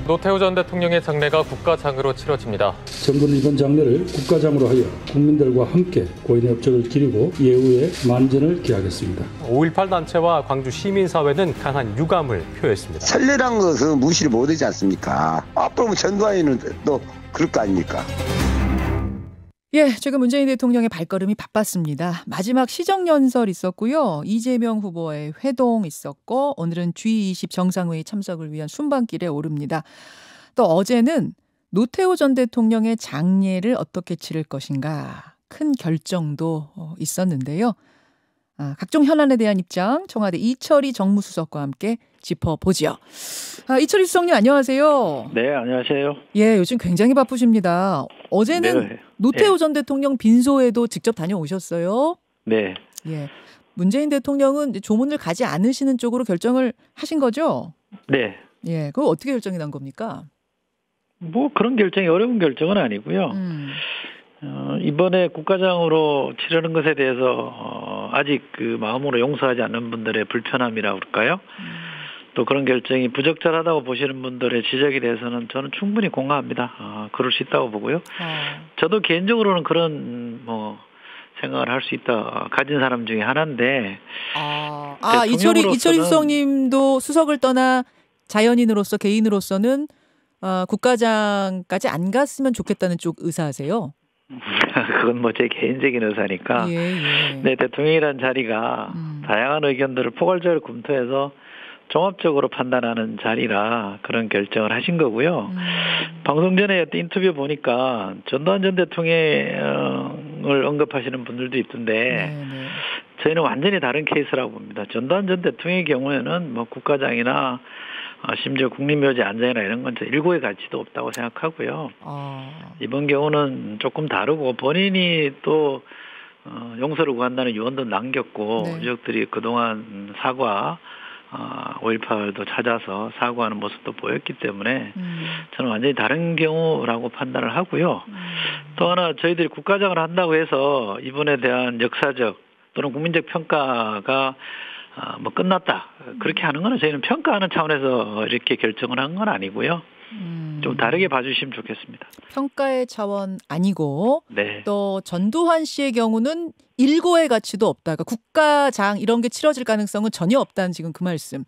노태우 전 대통령의 장례가 국가장으로 치러집니다. 정부는 이번 장례를 국가장으로 하여 국민들과 함께 고인의 업적을 기리고 예우의 만전을 기하겠습니다. 5.18 단체와 광주 시민사회는 강한 유감을 표했습니다. 설레란 것은 무시를 못하지 않습니까? 앞으로 전두환이는 또 그럴 거 아닙니까? 예, 최근 문재인 대통령의 발걸음이 바빴습니다. 마지막 시정연설 있었고요. 이재명 후보의 회동 있었고 오늘은 G20 정상회의 참석을 위한 순방길에 오릅니다. 또 어제는 노태우 전 대통령의 장례를 어떻게 치를 것인가 큰 결정도 있었는데요. 각종 현안에 대한 입장 청와대 이철희 정무수석과 함께 짚어보죠. 이철희 수석님 안녕하세요. 네, 안녕하세요. 예, 요즘 굉장히 바쁘십니다. 어제는 네. 노태우 전 대통령 빈소에도 직접 다녀오셨어요. 네. 예, 문재인 대통령은 이제 조문을 가지 않으시는 쪽으로 결정을 하신 거죠? 네. 예, 그럼 어떻게 결정이 난 겁니까? 뭐 그런 결정이 어려운 결정은 아니고요. 이번에 국가장으로 치르는 것에 대해서 아직 그 마음으로 용서하지 않는 분들의 불편함이라고 그럴까요? 또 그런 결정이 부적절하다고 보시는 분들의 지적에 대해서는 저는 충분히 공감합니다. 그럴 수 있다고 보고요. 저도 개인적으로는 그런 생각을 할 수 있다 가진 사람 중에 하나인데. 이철희 수석님도 수석을 떠나 자연인으로서 개인으로서는 국가장까지 안 갔으면 좋겠다는 쪽 의사세요? 그건 뭐 제 개인적인 의사니까. 예. 네, 대통령이라는 자리가 다양한 의견들을 포괄적으로 검토해서 종합적으로 판단하는 자리라 그런 결정을 하신 거고요. 방송 전에 어떤 인터뷰 보니까 전두환 전 대통령을 언급하시는 분들도 있던데 저희는 완전히 다른 케이스라고 봅니다. 전두환 전 대통령의 경우에는 뭐 국가장이나 심지어 국립묘지 안장이나 이런 건 일고의 가치도 없다고 생각하고요. 이번 경우는 조금 다르고 본인이 또 용서를 구한다는 유언도 남겼고 유족들이 그동안 사과 5.18도 찾아서 사과하는 모습도 보였기 때문에 저는 완전히 다른 경우라고 판단을 하고요. 또 하나 저희들이 국가장을 한다고 해서 이번에 대한 역사적 또는 국민적 평가가 끝났다. 그렇게 하는 거는 저희는 평가하는 차원에서 이렇게 결정을 한 건 아니고요. 좀 다르게 봐주시면 좋겠습니다. 평가의 차원 아니고 네. 또 전두환 씨의 경우는 일고의 가치도 없다. 그러니까 국가장 이런 게 치러질 가능성은 전혀 없다는 지금 그 말씀.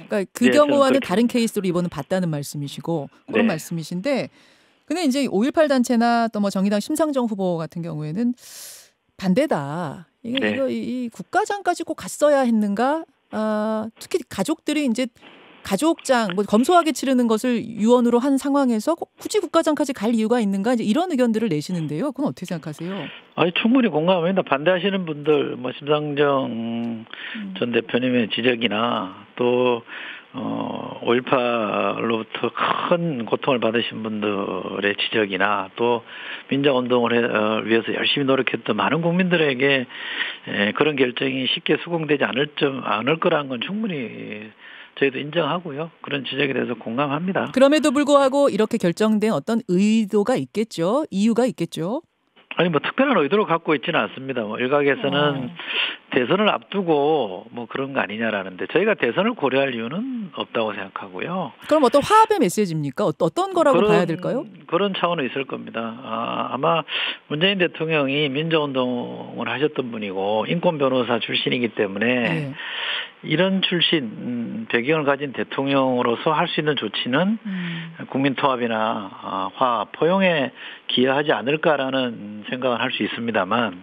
그러니까 그 경우와는 다른 케이스로 이번은 봤다는 말씀이시고 그런 말씀이신데 근데 이제 5.18 단체나 또 뭐 정의당 심상정 후보 같은 경우에는 반대다. 이 국가장까지 꼭 갔어야 했는가? 특히 가족들이 이제 가족장 검소하게 치르는 것을 유언으로 한 상황에서 굳이 국가장까지 갈 이유가 있는가? 이제 이런 의견들을 내시는데요. 그건 어떻게 생각하세요? 충분히 공감합니다. 반대하시는 분들, 심상정 전 대표님의 지적이나 또 5.18로부터 큰 고통을 받으신 분들의 지적이나 또 민주운동을 위해서 열심히 노력했던 많은 국민들에게 그런 결정이 쉽게 수긍되지 않을 거라는 건 충분히 저희도 인정하고요. 그런 지적에 대해서 공감합니다. 그럼에도 불구하고 이렇게 결정된 어떤 의도가 있겠죠? 이유가 있겠죠? 특별한 의도를 갖고 있지는 않습니다. 일각에서는 대선을 앞두고 그런 거 아니냐라는데 저희가 대선을 고려할 이유는 없다고 생각하고요. 그럼 어떤 화합의 메시지입니까? 어떤 거라고 봐야 될까요? 그런 차원은 있을 겁니다. 아마 문재인 대통령이 민주운동을 하셨던 분이고 인권 변호사 출신이기 때문에 이런 출신 배경을 가진 대통령으로서 할 수 있는 조치는 국민 통합이나 화합, 포용에 기여하지 않을까라는 생각을 할 수 있습니다만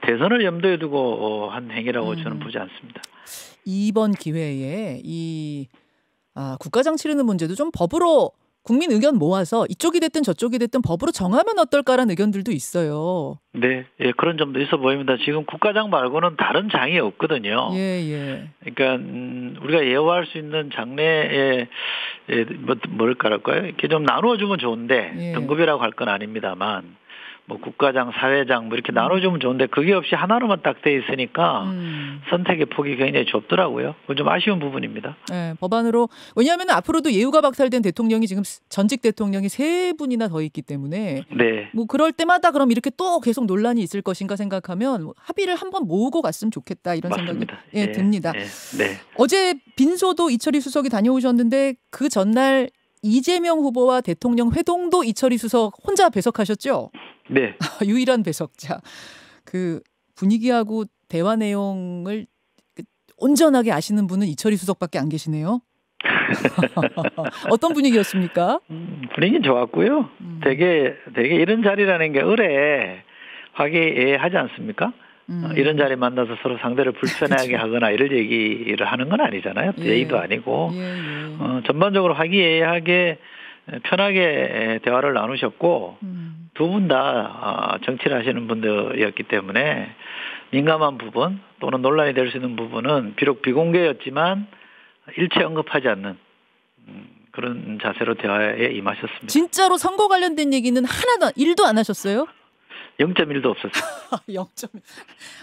대선을 염두에 두고 한 행위라고 저는 보지 않습니다. 이번 기회에 이 국가장 치르는 문제도 좀 법으로 국민 의견 모아서 이쪽이 됐든 저쪽이 됐든 법으로 정하면 어떨까라는 의견들도 있어요. 네, 그런 점도 있어 보입니다. 지금 국가장 말고는 다른 장이 없거든요. 그러니까 우리가 예우할 수 있는 장래에 뭐랄까요? 이렇게 좀 나누어주면 좋은데 등급이라고 할 건 아닙니다만. 국가장, 사회장 이렇게 나눠주면 좋은데 그게 없이 하나로만 딱 돼 있으니까 선택의 폭이 굉장히 좁더라고요. 그건 좀 아쉬운 부분입니다. 네, 법안으로 왜냐하면 앞으로도 예우가 박탈된 대통령이 지금 전직 대통령이 3분이나 더 있기 때문에 그럴 때마다 그럼 이렇게 또 계속 논란이 있을 것인가 생각하면 합의를 한번 모으고 갔으면 좋겠다 이런 맞습니다. 생각이 듭니다. 어제 빈소도 이철희 수석이 다녀오셨는데 그 전날 이재명 후보와 대통령 회동도 이철희 수석 혼자 배석하셨죠? 네. 유일한 배석자. 그 분위기하고 대화 내용을 온전하게 아시는 분은 이철희 수석밖에 안 계시네요. 어떤 분위기였습니까? 분위기는 좋았고요. 되게 이런 자리라는 게 의뢰 화기애애하지 않습니까? 이런 자리 만나서 서로 상대를 불편하게 그렇죠. 하거나 이런 얘기를 하는 건 아니잖아요. 예의도 아니고 전반적으로 화기애애하게 편하게 대화를 나누셨고 두 분 다 정치를 하시는 분들이었기 때문에 민감한 부분 또는 논란이 될 수 있는 부분은 비록 비공개였지만 일체 언급하지 않는 그런 자세로 대화에 임하셨습니다. 진짜로 선거 관련된 얘기는 하나도 1도 안 하셨어요? 0.1도 없었어요. 0.1.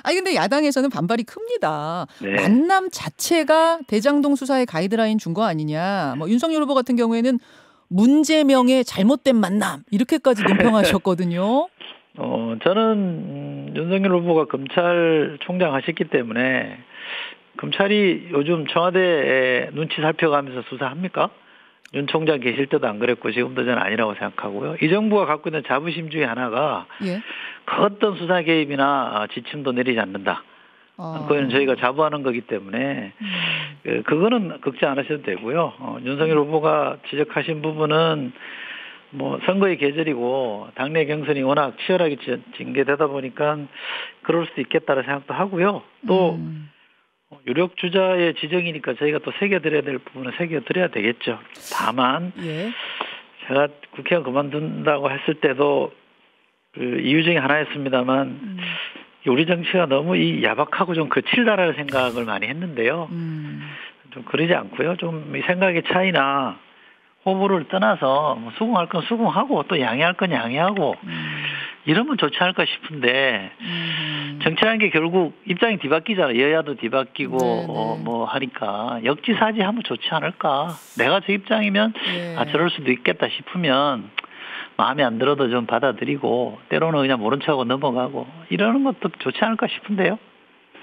아니 근데 야당에서는 반발이 큽니다. 네. 만남 자체가 대장동 수사의 가이드라인 준 거 아니냐. 뭐 윤석열 후보 같은 경우에는 문제명의 잘못된 만남 이렇게까지 논평하셨거든요. 저는 윤석열 후보가 검찰총장 하셨기 때문에 검찰이 요즘 청와대 눈치 살펴가면서 수사합니까? 윤 총장 계실 때도 안 그랬고 지금도 저는 아니라고 생각하고요. 이 정부가 갖고 있는 자부심 중에 하나가 예. 그 어떤 수사 개입이나 지침도 내리지 않는다. 그거는 저희가 자부하는 거기 때문에 그거는 걱정 안 하셔도 되고요. 윤석열 후보가 지적하신 부분은 뭐 선거의 계절이고 당내 경선이 워낙 치열하게 징계되다 보니까 그럴 수도 있겠다는 생각도 하고요. 또 유력 주자의 지정이니까 저희가 또 새겨드려야 될 부분은 새겨드려야 되겠죠. 다만 예. 제가 국회의원 그만둔다고 했을 때도 그 이유 중에 하나였습니다만 우리 정치가 너무 이 야박하고 좀 거칠다라는 생각을 많이 했는데요. 좀 그러지 않고요. 좀 이 생각의 차이나 호불호를 떠나서 뭐 수긍할 건 수긍하고 또 양해할 건 양해하고 이러면 좋지 않을까 싶은데 정치라는 게 결국 입장이 뒤바뀌잖아요. 여야도 뒤바뀌고 뭐 하니까 역지사지하면 좋지 않을까. 내가 저 입장이면 저럴 수도 있겠다 싶으면 마음에 안 들어도 좀 받아들이고 때로는 그냥 모른 척하고 넘어가고 이러는 것도 좋지 않을까 싶은데요.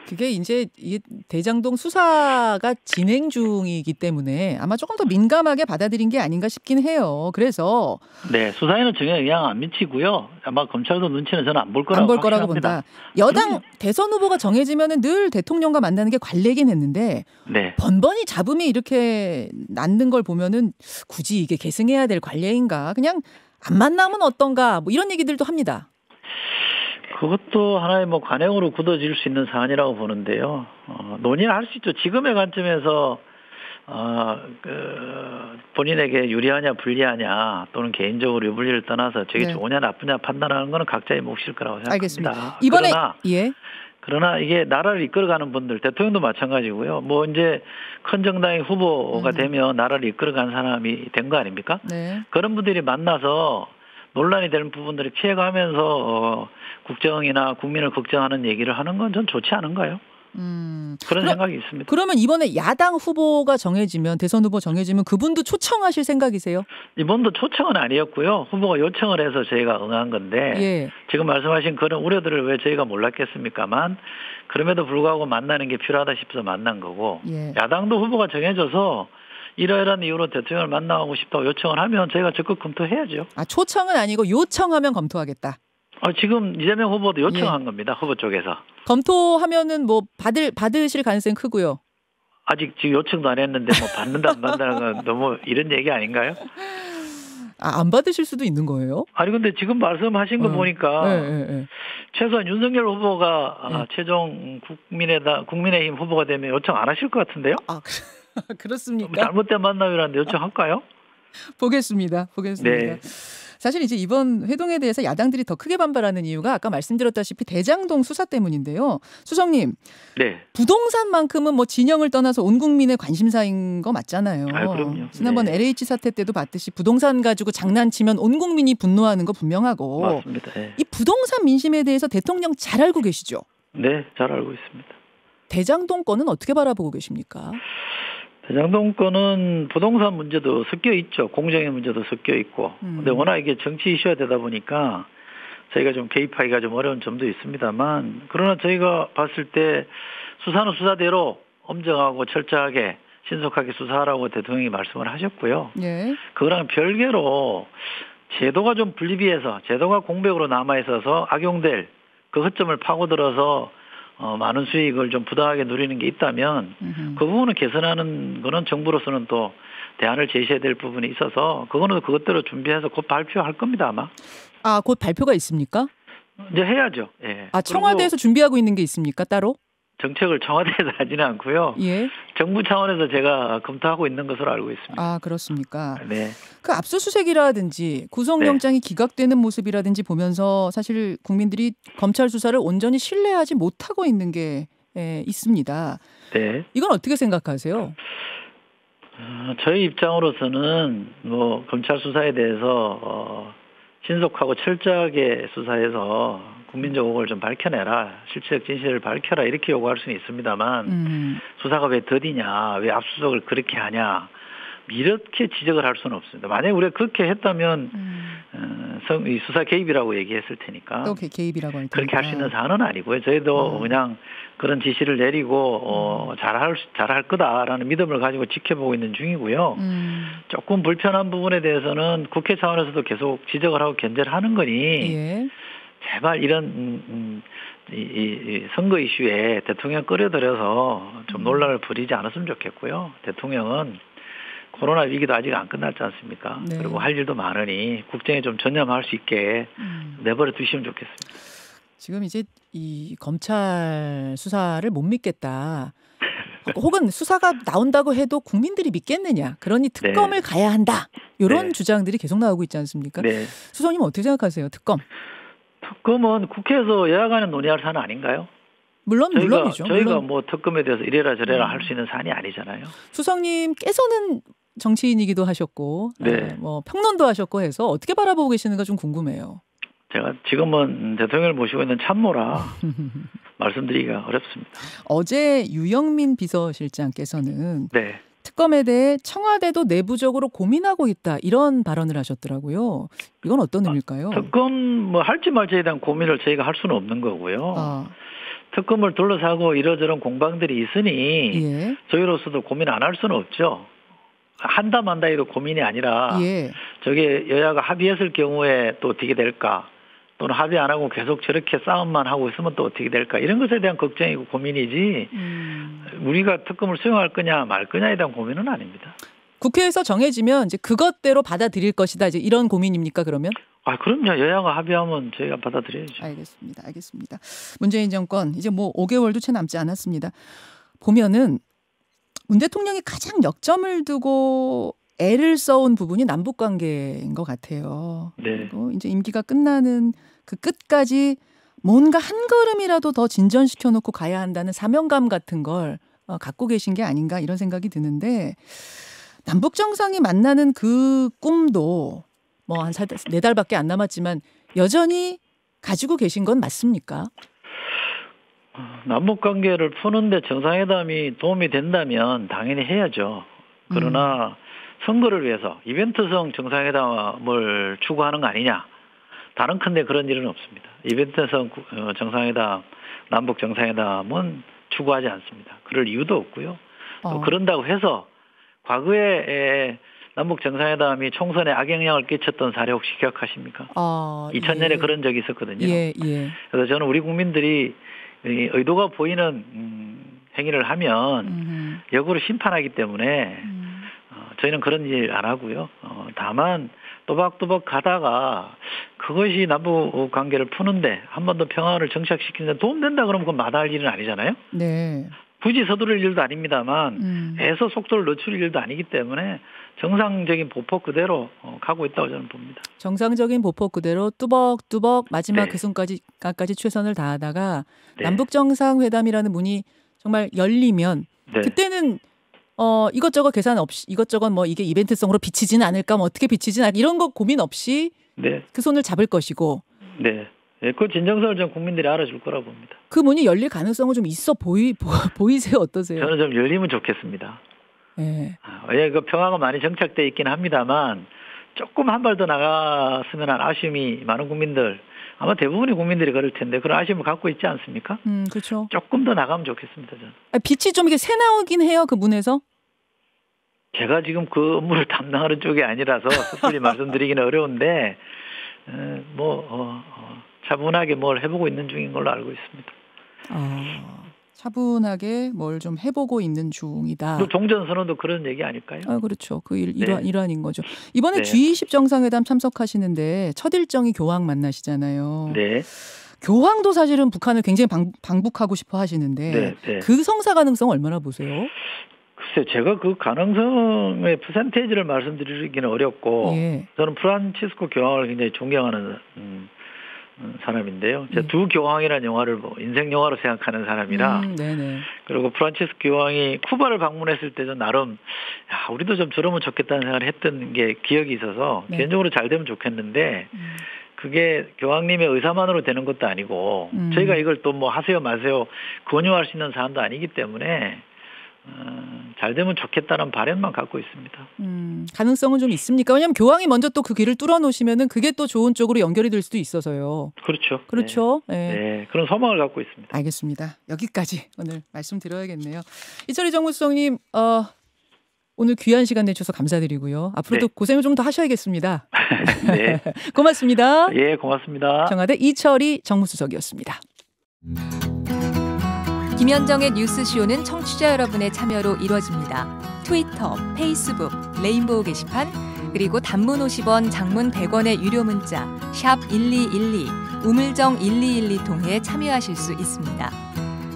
그게 이제 이 대장동 수사가 진행 중이기 때문에 아마 조금 더 민감하게 받아들인 게 아닌가 싶긴 해요. 그래서 네, 수사에는 전혀 영향 안 미치고요. 아마 검찰도 눈치는 저는 안 볼 거라고 안 볼 거라고 본다. 여당 대선 후보가 정해지면은 늘 대통령과 만나는 게 관례긴 했는데 네. 번번이 잡음이 이렇게 낳는 걸 보면은 굳이 이게 계승해야 될 관례인가? 그냥 안 만나면 어떤가? 뭐 이런 얘기들도 합니다. 그것도 하나의 뭐 관행으로 굳어질 수 있는 사안이라고 보는데요. 논의를 할 수 있죠. 지금의 관점에서 본인에게 유리하냐 불리하냐 또는 개인적으로 유불리를 떠나서 저게 좋으냐 나쁘냐 판단하는 것은 각자의 몫일 거라고 생각합니다. 알겠습니다. 이번에 그러나 이게 나라를 이끌어가는 분들, 대통령도 마찬가지고요. 뭐 이제 큰 정당의 후보가 되면 나라를 이끌어가는 사람이 된 거 아닙니까? 네. 그런 분들이 만나서 논란이 되는 부분들을 피해가면서 국정이나 국민을 걱정하는 얘기를 하는 건 전 좋지 않은가요? 그런 생각이 있습니다. 그러면 이번에 야당 후보가 정해지면 대선 후보 정해지면 그분도 초청하실 생각이세요? 이번도 초청은 아니었고요. 후보가 요청을 해서 저희가 응한 건데 지금 말씀하신 그런 우려들을 왜 저희가 몰랐겠습니까만 그럼에도 불구하고 만나는 게 필요하다 싶어서 만난 거고 야당도 후보가 정해져서 이러이러한 이유로 대통령을 만나고 싶다고 요청을 하면 저희가 적극 검토해야죠. 초청은 아니고 요청하면 검토하겠다. 지금 이재명 후보도 요청한 겁니다. 후보 쪽에서. 검토하면은 뭐 받으실 가능성이 크고요. 아직 지금 요청도 안 했는데 뭐 받는다 안 받는다는 건 너무 이런 얘기 아닌가요? 안 받으실 수도 있는 거예요? 아니 근데 지금 말씀하신 거 보니까 최소한 윤석열 후보가 최종 국민의힘 후보가 되면 요청 안 하실 것 같은데요? 그렇습니까? 잘못된 만남이라는데 요청할까요? 보겠습니다. 네. 사실 이제 이번 회동에 대해서 야당들이 더 크게 반발하는 이유가 아까 말씀드렸다시피 대장동 수사 때문인데요. 수석님, 부동산만큼은 뭐 진영을 떠나서 온 국민의 관심사인 거 맞잖아요. 그럼요. 지난번 LH 사태 때도 봤듯이 부동산 가지고 장난치면 온 국민이 분노하는 거 분명하고. 맞습니다. 이 부동산 민심에 대해서 대통령 잘 알고 계시죠? 네, 잘 알고 있습니다. 대장동 건은 어떻게 바라보고 계십니까? 대장동 건은 부동산 문제도 섞여 있죠. 공정의 문제도 섞여 있고. 근데 워낙 이게 정치 이슈가 되다 보니까 저희가 좀 개입하기가 좀 어려운 점도 있습니다만 그러나 저희가 봤을 때 수사는 수사대로 엄정하고 철저하게 신속하게 수사하라고 대통령이 말씀을 하셨고요. 예. 그거랑 별개로 제도가 좀 분리비해서 제도가 공백으로 남아 있어서 악용될 그 허점을 파고들어서 많은 수익을 좀 부당하게 누리는 게 있다면 그 부분을 개선하는 거는 정부로서는 또 대안을 제시해야 될 부분이 있어서 그거는 그것대로 준비해서 곧 발표할 겁니다 아마. 아, 곧 발표가 있습니까? 이제 해야죠. 예. 아, 청와대에서 준비하고 있는 게 있습니까 따로? 정책을 청와대에서 하지는 않고요. 예. 정부 차원에서 제가 검토하고 있는 것으로 알고 있습니다. 아, 그렇습니까? 네. 그 압수수색이라든지 구속영장이 기각되는 모습이라든지 보면서 사실 국민들이 검찰 수사를 온전히 신뢰하지 못하고 있는 게 있습니다. 네. 이건 어떻게 생각하세요? 저희 입장으로서는 뭐 검찰 수사에 대해서 신속하고 철저하게 수사해서 국민적 의혹을 좀 밝혀내라, 실체적 진실을 밝혀라 이렇게 요구할 수는 있습니다만 수사가 왜 더디냐, 왜 압수수색을 그렇게 하냐 이렇게 지적을 할 수는 없습니다. 만약에 우리가 그렇게 했다면 이 수사 개입이라고 얘기했을 테니까. 또 개입이라고 할 테니까. 그렇게 할 수 있는 사안은 아니고요. 저희도 그냥 그런 지시를 내리고 잘할 거다라는 믿음을 가지고 지켜보고 있는 중이고요. 조금 불편한 부분에 대해서는 국회 차원에서도 계속 지적을 하고 견제를 하는 거니 예. 제발 이런 이 선거 이슈에 대통령 끌어들여서 좀 논란을 벌이지 않았으면 좋겠고요. 대통령은 코로나 위기도 아직 안 끝났지 않습니까? 네. 그리고 할 일도 많으니 국정에 좀 전념할 수 있게 내버려 두시면 좋겠습니다. 지금 이제 이 검찰 수사를 못 믿겠다. 혹은 수사가 나온다고 해도 국민들이 믿겠느냐. 그러니 특검을 가야 한다. 이런 주장들이 계속 나오고 있지 않습니까? 네. 수석님 어떻게 생각하세요? 특검은 국회에서 여야 간에 논의할 사안 아닌가요? 물론이죠. 저희가 뭐 특검에 대해서 이래라 저래라 할 수 있는 사안이 아니잖아요. 수석님께서는 정치인이기도 하셨고, 뭐 평론도 하셨고 해서 어떻게 바라보고 계시는가 좀 궁금해요. 제가 지금은 대통령을 모시고 있는 참모라 말씀드리기가 어렵습니다. 어제 유영민 비서실장께서는 네. 특검에 대해 청와대도 내부적으로 고민하고 있다 이런 발언을 하셨더라고요. 이건 어떤 의미일까요? 특검 뭐 할지 말지에 대한 고민을 저희가 할 수는 없는 거고요. 특검을 둘러싸고 이러저런 공방들이 있으니 저희로서도 고민 안 할 수는 없죠. 한다 만다 해도 고민이 아니라 저게 여야가 합의했을 경우에 또 어떻게 될까, 또는 합의 안 하고 계속 저렇게 싸움만 하고 있으면 또 어떻게 될까, 이런 것에 대한 걱정이고 고민이지 우리가 특검을 수용할 거냐 말 거냐에 대한 고민은 아닙니다. 국회에서 정해지면 이제 그것대로 받아들일 것이다, 이제 이런 고민입니까 그러면? 그럼요. 여야가 합의하면 저희가 받아들여야죠. 알겠습니다. 문재인 정권 이제 뭐 5개월도 채 남지 않았습니다. 보면은 문 대통령이 가장 역점을 두고 애를 써온 부분이 남북 관계인 것 같아요. 네. 그리고 이제 임기가 끝나는 그 끝까지 뭔가 한 걸음이라도 더 진전시켜 놓고 가야 한다는 사명감 같은 걸 갖고 계신 게 아닌가 이런 생각이 드는데, 남북 정상이 만나는 그 꿈도 뭐 한 4달밖에 안 남았지만 여전히 가지고 계신 건 맞습니까? 남북 관계를 푸는데 정상회담이 도움이 된다면 당연히 해야죠. 그러나 선거를 위해서 이벤트성 정상회담을 추구하는 거 아니냐. 다른 큰데 그런 일은 없습니다. 이벤트성 정상회담, 남북 정상회담은 추구하지 않습니다. 그럴 이유도 없고요. 또 그런다고 해서 과거에 남북 정상회담이 총선에 악영향을 끼쳤던 사례 혹시 기억하십니까? 2000년에 그런 적이 있었거든요. 그래서 저는 우리 국민들이 의도가 보이는 행위를 하면 역으로 심판하기 때문에 저희는 그런 일 안 하고요. 다만 또박또박 가다가 그것이 남북 관계를 푸는데 한 번 더 평화를 정착시키는데 도움된다 그러면 그건 마다할 일은 아니잖아요. 네. 굳이 서두를 일도 아닙니다만 애서 속도를 늦출 일도 아니기 때문에 정상적인 보폭 그대로 가고 있다고 저는 봅니다. 정상적인 보폭 그대로 뚜벅뚜벅 마지막 그 순간까지 최선을 다하다가 남북 정상회담이라는 문이 정말 열리면 그때는 이것저것 계산 없이 이것저것 뭐 이게 이벤트성으로 비치지는 않을까, 뭐 어떻게 비치지는 않을까 이런 거 고민 없이 그 손을 잡을 것이고. 그 진정성을 좀 국민들이 알아줄 거라고 봅니다. 그 문이 열릴 가능성은 좀 있어 보이세요? 어떠세요? 저는 좀 열리면 좋겠습니다. 그 평화가 많이 정착돼 있긴 합니다만 조금 한 발 더 나갔으면 하는 아쉬움이 많은 국민들, 아마 대부분의 국민들이 그럴 텐데 그런 아쉬움을 갖고 있지 않습니까? 그렇죠. 조금 더 나가면 좋겠습니다. 저는. 빛이 좀 이게 새 나오긴 해요, 그 문에서. 제가 지금 그 업무를 담당하는 쪽이 아니라서 섣불리 말씀드리기는 어려운데 차분하게 뭘 해보고 있는 중인 걸로 알고 있습니다. 차분하게 뭘 좀 해보고 있는 중이다. 그 종전선언도 그런 얘기 아닐까요? 그렇죠. 그 네. 일환인 거죠. 이번에 네. G20 정상회담 참석하시는데 첫 일정이 교황 만나시잖아요. 네. 교황도 사실은 북한을 굉장히 방북하고 싶어 하시는데 네, 네. 그 성사 가능성 얼마나 보세요? 글쎄 제가 그 가능성의 퍼센테이지를 말씀드리기는 어렵고 예. 저는 프란치스코 교황을 굉장히 존경하는 사람인데요. 제가 두 교황이라는 영화를 인생 영화로 생각하는 사람이라 네네. 그리고 프란치스코 교황이 쿠바를 방문했을 때도 나름 우리도 좀 저러면 좋겠다는 생각을 했던 게 기억이 있어서 네. 개인적으로 잘 되면 좋겠는데 그게 교황님의 의사만으로 되는 것도 아니고 저희가 이걸 또 뭐 하세요 마세요 권유할 수 있는 사안도 아니기 때문에 잘 되면 좋겠다는 바람만 갖고 있습니다. 가능성은 좀 있습니까? 왜냐하면 교황이 먼저 또 그 길을 뚫어놓으시면은 그게 또 좋은 쪽으로 연결이 될 수도 있어서요. 그렇죠. 그렇죠. 네. 네. 네. 그런 소망을 갖고 있습니다. 알겠습니다. 여기까지 오늘 말씀드려야겠네요. 이철희 정무수석님 오늘 귀한 시간 내주셔서 감사드리고요. 앞으로도 네. 고생을 좀 더 하셔야겠습니다. 네. 고맙습니다. 예, 고맙습니다. 청와대 이철희 정무수석이었습니다. 김현정의 뉴스쇼는 청취자 여러분의 참여로 이루어집니다. 트위터, 페이스북, 레인보우 게시판, 그리고 단문 50원, 장문 100원의 유료 문자 샵 1212, 우물정 1212 통해 참여하실 수 있습니다.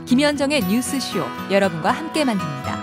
김현정의 뉴스쇼, 여러분과 함께 만듭니다.